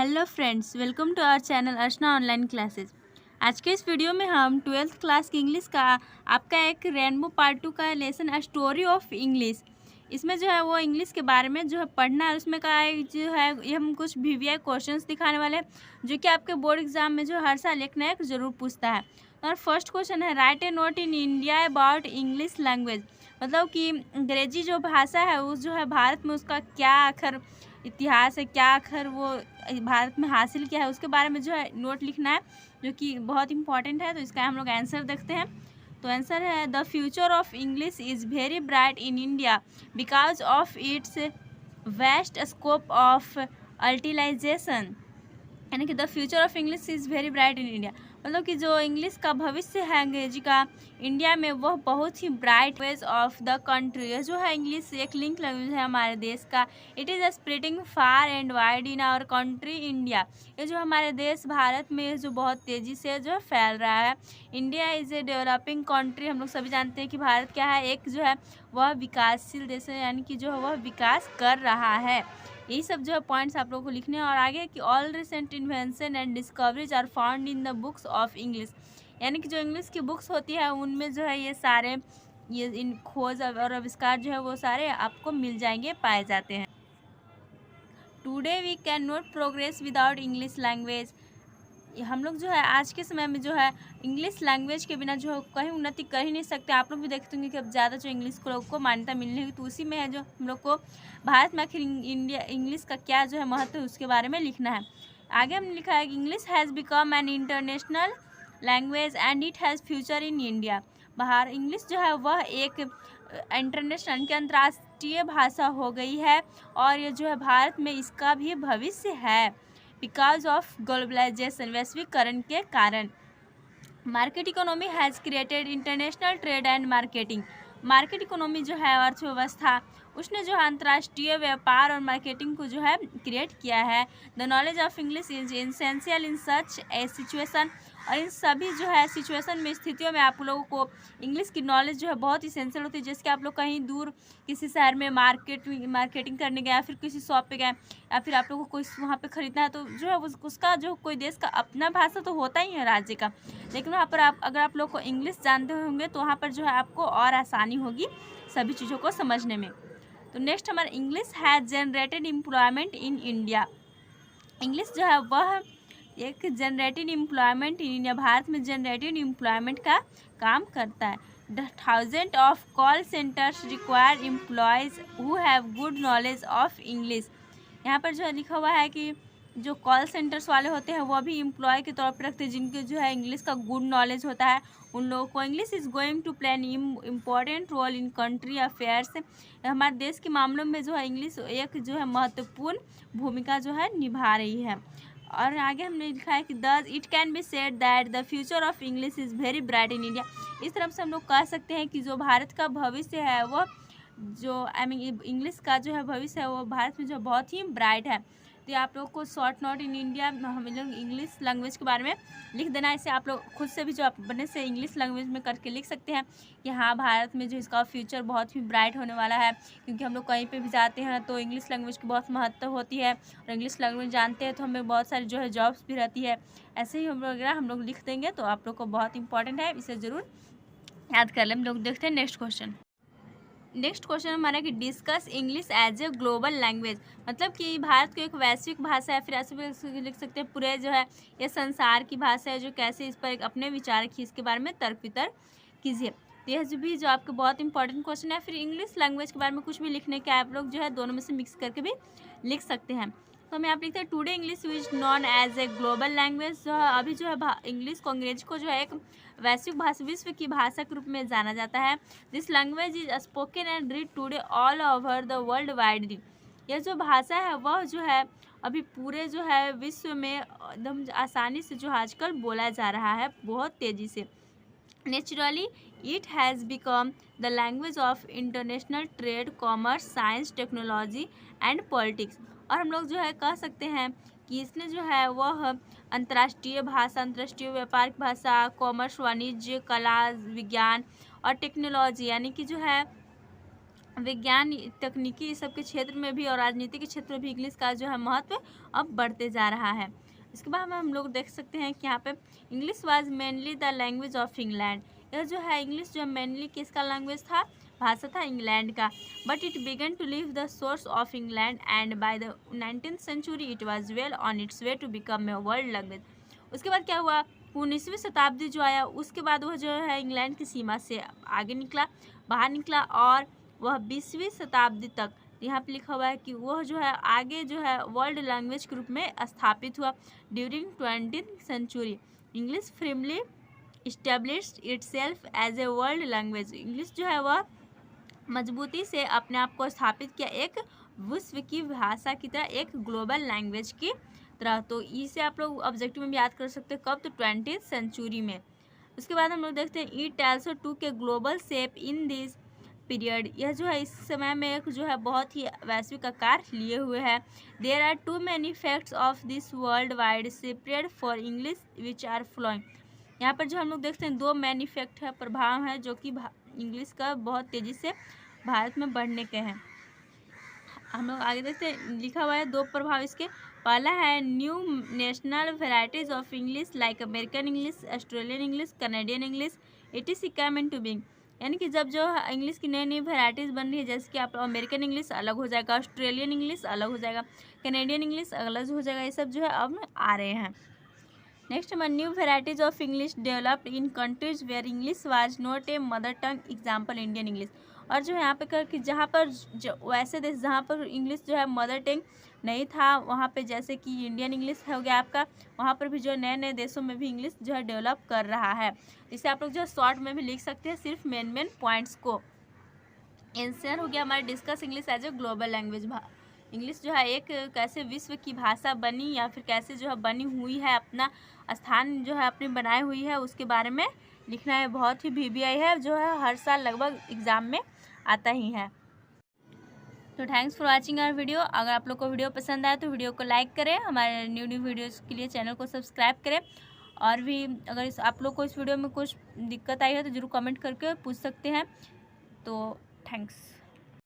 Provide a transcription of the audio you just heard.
Hello friends, welcome to our channel Archana online classes. आज के इस वीडियो में हम 12th क्लास की इंग्लिश का आपका एक रेनबो पार्ट 2 का lesson a story of English, इसमें जो है वो इंग्लिश के बारे में जो है पढ़ना है। उसमें का जो है ये हम कुछ VVI क्वेश्चंस दिखाने वाले हैं जो कि आपके बोर्ड एग्जाम में जो हर साल एक ना एक जरूर पूछता है। और फर्स्ट क्वेश्चन है, right A note in India about English language. मतलब कि अंग्रेजी जो भाषा है उस जो है भारत में उसका क्या आखिर इतिहास है, क्या आखिर वो भारत में हासिल किया है, उसके बारे में जो है नोट लिखना है, जो कि बहुत इंपॉर्टेंट है। तो इसका हम लोग आंसर देखते हैं। तो आंसर है, the future of English is very bright in India because of its vast scope of utilisation. यानी कि the future of English is very bright in India, मतलब कि जो इंग्लिश का भविष्य है अंग्रेजी का इंडिया में वह बहुत ही bright ways of the country. ये जो है इंग्लिश एक लिंक लैंग्वेज है हमारे देश का। It is spreading far and wide in our country India. ये जो हमारे देश भारत में जो बहुत तेज़ी से जो फैल रहा है। India is a developing country, हम लोग सभी जानते हैं कि भारत क्या है, एक जो है वह विकासशील देश है, यानी कि जो है वह विकास कर रहा है। यही सब जो है पॉइंट्स आप लोगों को लिखने हैं। और आगे कि all recent invention and discoveries are found in the books of English, यानी कि जो इंग्लिश की बुक्स होती है उनमें जो है ये सारे ये इन खोज और आविष्कार जो है वो सारे आपको मिल जाएंगे, पाए जाते हैं। Today we can not progress without English language. हम लोग जो है आज के समय में जो है इंग्लिश लैंग्वेज के बिना जो है कहीं उन्नति कर ही नहीं सकते। आप लोग भी देखते होंगे कि अब ज़्यादा जो इंग्लिश को लोगों को मान्यता मिलने लगी, तो उसी में है जो हम लोग को भारत में आखिर इंडिया इंग्लिश का क्या जो है महत्व है उसके बारे में लिखना है। आगे हमने लिखा है कि English has become an international language and it has future in India. बाहर इंग्लिश जो है वह एक इंटरनेशनल के अंतर्राष्ट्रीय भाषा हो गई है और ये जो है भारत में इसका भी भविष्य है बिकॉज ऑफ ग्लोबलाइजेशन, वैश्वीकरण के कारण। Market economy has created international trade and marketing. Market economy जो है अर्थव्यवस्था, उसने जो है अंतर्राष्ट्रीय व्यापार और मार्केटिंग को जो है क्रिएट किया है। The knowledge of English is essential in such A situation. और इन सभी जो है सिचुएशन में, स्थितियों में आप लोगों को इंग्लिश की नॉलेज जो है बहुत इसेंशियल होती है। जैसे कि आप लोग कहीं दूर किसी शहर में मार्केटिंग करने गए, या फिर किसी शॉप पे गए, या फिर आप लोगों को कोई वहाँ पे ख़रीदना है, तो जो है उसका जो कोई देश का अपना भाषा तो होता ही है राज्य का, लेकिन वहाँ पर अगर आप लोग को इंग्लिश जानते होंगे तो वहाँ पर जो है आपको और आसानी होगी सभी चीज़ों को समझने में। तो नेक्स्ट हमारा, English has generated employment in India. English जो है वह एक generated employment in India, Bharat में जनरेटेड एम्प्लॉयमेंट का काम करता है। The thousand of call centres require employees who have good knowledge of English. यहाँ पर जो है लिखा हुआ है कि जो कॉल सेंटर्स वाले होते हैं वो भी एम्प्लॉय के तौर पर रखते हैं जिनके जो है इंग्लिश का गुड नॉलेज होता है। उन लोगों को English is going to play an important role in country affairs. हमारे देश के मामलों में जो है इंग्लिश एक जो है महत्वपूर्ण भूमिका जो है निभा रही है। और आगे हमने लिखा है कि thus it can be said that the future of English is very bright in India. इस तरफ से हम लोग कह सकते हैं कि जो भारत का भविष्य है वो जो इंग्लिश का जो है भविष्य है वो भारत में जो बहुत ही ब्राइट है। तो आप लोग को शॉर्ट नोट इन इंडिया हम लोग इंग्लिश लैंग्वेज के बारे में लिख देना है। इसे आप लोग खुद से भी जो अपने से इंग्लिश लैंग्वेज में करके लिख सकते हैं कि हाँ, भारत में जो इसका फ्यूचर बहुत ही ब्राइट होने वाला है, क्योंकि हम लोग कहीं पे भी जाते हैं तो इंग्लिश लैंग्वेज की बहुत महत्व होती है, और इंग्लिश लैंग्वेज जानते हैं तो हमें बहुत सारी जो है जॉब्स भी रहती है। ऐसे ही हम लोग लिख देंगे तो आप लोग को बहुत इंपॉर्टेंट है, इसे ज़रूर याद कर लें। हम लोग देखते हैं नेक्स्ट क्वेश्चन। नेक्स्ट क्वेश्चन हमारा कि discuss English as a global language, मतलब कि भारत की एक वैश्विक भाषा है, फिर ऐसे भी लिख सकते हैं पूरे जो है ये संसार की भाषा है, जो कैसे इस पर एक अपने विचार रखिए, इसके बारे में तर्क वितर्क कीजिए। तो यह जो भी जो आपके बहुत इंपॉर्टेंट क्वेश्चन है। फिर इंग्लिश लैंग्वेज के बारे में कुछ भी लिखने के आप लोग जो है दोनों में से मिक्स करके भी लिख सकते हैं। तो हम यहाँ पे लिखते हैं, today English is known as a global language. जो है अभी जो है इंग्लिश को अंग्रेजी को जो है एक वैश्विक भाषा, विश्व की भाषा के रूप में जाना जाता है। This language is spoken and read today all over the world widely. यह जो भाषा है वह जो है अभी पूरे जो है विश्व में एकदम आसानी से जो आजकल बोला जा रहा है, बहुत तेज़ी से। Naturally it has become the language of international trade, commerce, science, technology and politics. और हम लोग जो है कह सकते हैं कि इसने जो है वह अंतर्राष्ट्रीय भाषा, अंतर्राष्ट्रीय व्यापार की भाषा, कॉमर्स, वाणिज्य, कला, विज्ञान और टेक्नोलॉजी, यानी कि जो है विज्ञान, तकनीकी, इस सब के क्षेत्र में भी और राजनीति के क्षेत्र में भी इंग्लिश का जो है महत्व अब बढ़ते जा रहा है। इसके बाद हम लोग देख सकते हैं कि यहाँ पे English was mainly the language of England. यह जो है इंग्लिश जो मेनली किसका लैंग्वेज था, भाषा था इंग्लैंड का। But it began to leave the source of England and by the 19th century it was well on its way to become a world language. उसके बाद क्या हुआ, 19वीं शताब्दी जो आया उसके बाद वह जो है इंग्लैंड की सीमा से आगे निकला, बाहर निकला और वह 20वीं शताब्दी तक यहाँ पे लिखा हुआ है कि वह जो है आगे जो है वर्ल्ड लैंग्वेज के रूप में स्थापित हुआ। During 20th century English firmly established itself as a world language. English जो है वह मजबूती से अपने आप को स्थापित किया एक विश्व की भाषा की तरह, एक ग्लोबल लैंग्वेज की तरह। तो इसे आप लोग ऑब्जेक्टिव में भी याद कर सकते हैं, कब, तो 20th सेंचुरी में। उसके बाद हम लोग देखते हैं इट आल्सो टू के global shape in this period. यह जो है इस समय में एक जो है बहुत ही वैश्विक आकार लिए हुए है। There are too many facts of this world wide separate for English which are flowing. यहाँ पर जो हम लोग देखते हैं 2 मैनी फैक्ट है, प्रभाव है जो कि इंग्लिश का बहुत तेज़ी से भारत में बढ़ने के हैं। हम लोग आगे देखते हैं, लिखा हुआ है 2 प्रभाव इसके। पहला है new national varieties of English like American English, Australian English, Canadian English, it is come into being. यानी कि जब जो इंग्लिश की नई नई वेराइटीज़ बन रही है, जैसे कि आप अमेरिकन इंग्लिश अलग हो जाएगा, ऑस्ट्रेलियन इंग्लिश अलग हो जाएगा, कनेडियन इंग्लिश अलग हो जाएगा, ये सब जो है अब आ रहे हैं। नेक्स्ट में new varieties of English developed in countries where English was not a mother tongue, example Indian English. और जो यहाँ पे कर कि जहाँ पर वैसे देश जहाँ पर इंग्लिश जो है मदर टंग नहीं था, वहाँ पे जैसे कि इंडियन इंग्लिश हो गया आपका, वहाँ पर भी जो नए नए देशों में भी इंग्लिश जो है डेवलप कर रहा है। इसे आप लोग जो है शॉर्ट में भी लिख सकते हैं, सिर्फ मेन पॉइंट्स को। आंसर हो गया हमारा discuss English as a global language. English जो है एक कैसे विश्व की भाषा बनी या फिर कैसे जो है बनी हुई है, अपना स्थान जो है अपनी बनाई हुई है, उसके बारे में लिखना है। बहुत ही VBI है, जो है हर साल लगभग एग्ज़ाम में आता ही है। तो thanks for watching our video. अगर आप लोग को वीडियो पसंद आए तो वीडियो को लाइक करें, हमारे न्यू वीडियोज़ के लिए चैनल को सब्सक्राइब करें। और भी अगर आप लोग को इस वीडियो में कुछ दिक्कत आई है तो ज़रूर कमेंट करके पूछ सकते हैं। तो थैंक्स।